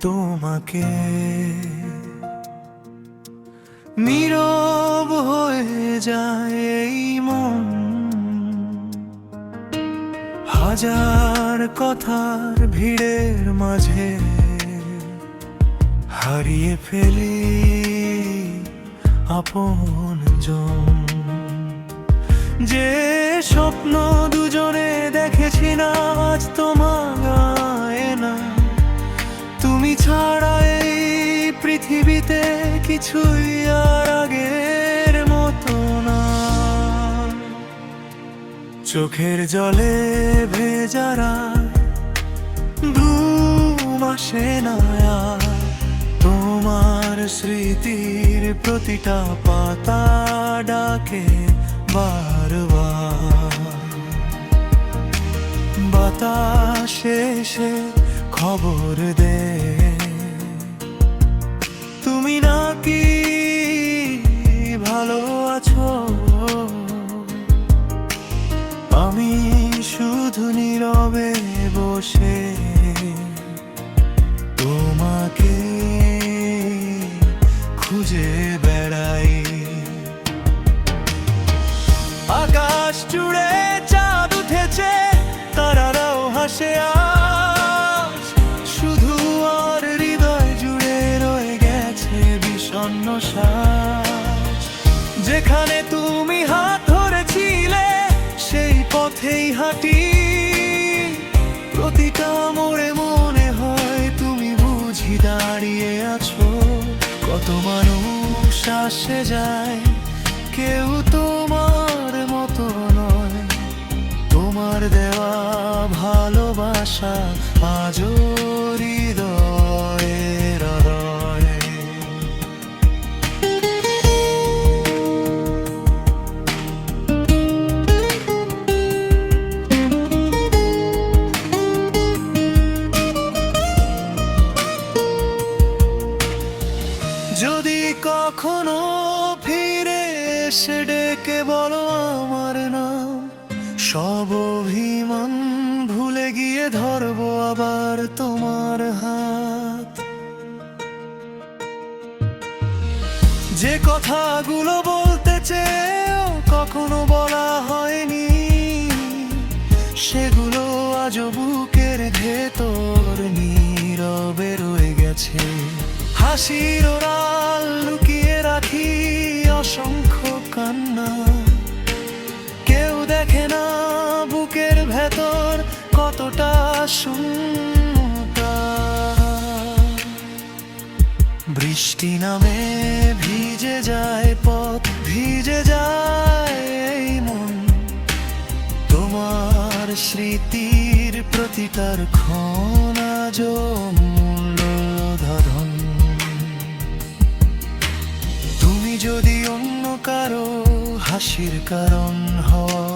তোমাকে। নীরব হয়ে যায় এই মন, হাজার কথার ভিড়ের মাঝে হারিয়ে ফেলি আপনজন। যে স্বপ্ন দুজনে দেখেছি না আজ তোমায় না, তুমি ছাড়া এই পৃথিবীতে কিছুই আর আগের মতো না। চোখের জলে ভেজা ঘুম আসে না আর, তোমার স্মৃতির প্রতিটা পাতা ডাকে বারবার। বাতাসে এসে খবর দে তুমি নাকি ভালো আছো। আমি শুধু নীরবে বসে তোমাকে খুঁজে বেড়াই। আকাশ জুড়ে চাঁদ উঠেছে, তারারাও হাসে আজ, শুধু আর হৃদয় জুড়ে রয়ে গেছে বিষণ্ণ শ্বাস। যেখানে তুমি হাত ধরেছিলে সেই পথেই হাঁটি, প্রতিটা মোড়ে মনে হয় তুমি বুঝি দাঁড়িয়ে আছো। কত মানুষ আসে যায়, কেউ তোমার মতো নয়, তোমার দেওয়া ভালোবাসা আজও হৃদয়ের হৃদয়ে। যদি কখনো ফিরে এসে ডেকে বলো আমার নাম, সব অভিমান ভুলে গিয়ে ধরবো আবার তোমার হাত। যে কথাগুলো বলতে চেয়েও কখনো বলা হয়নি, সেগুলো আজও বুকের ভেতর নীরবে রয়ে গেছে। হাসির ওরাল লুকিয়ে রাখি অসংখ্য কান্না, কেউ দেখে না বুকের ভেতর কতটা শূন্যতা। বৃষ্টি নামে ভিজে যায় পথ, ভিজে যায় এই মন, তোমার স্মৃতির প্রতিটার ক্ষণ আজও মূল্যধন। তুমি যদি অন্য কারো হাসির কারণ হও,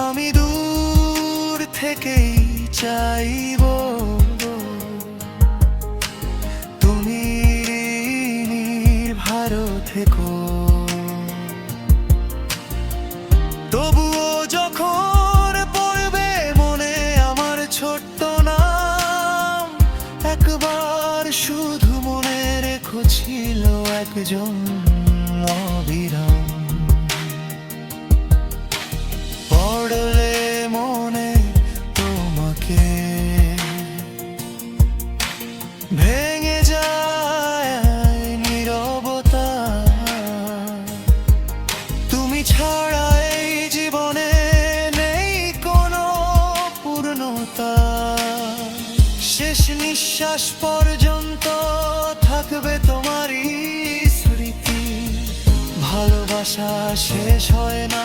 আমি দূর থেকেই চাইব তুমি ভালো থেকো। তবুও যখন পড়বে মনে আমার ছোট্ট নাম, একবার শুধু মনে রেখো ছিল একজন অবিরাম। পড়লে মনে তোমাকে ভেঙে যায় নীরবতা, তুমি ছাড়া এই জীবনে নেই কোনো পূর্ণতা। শেষ নিঃশ্বাস পর্যন্ত থাকবে তোমারই স্মৃতি। ভালোবাসা শেষ হয় না,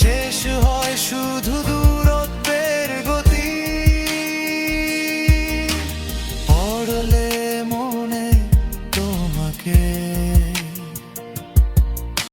শেষ হয় শুধু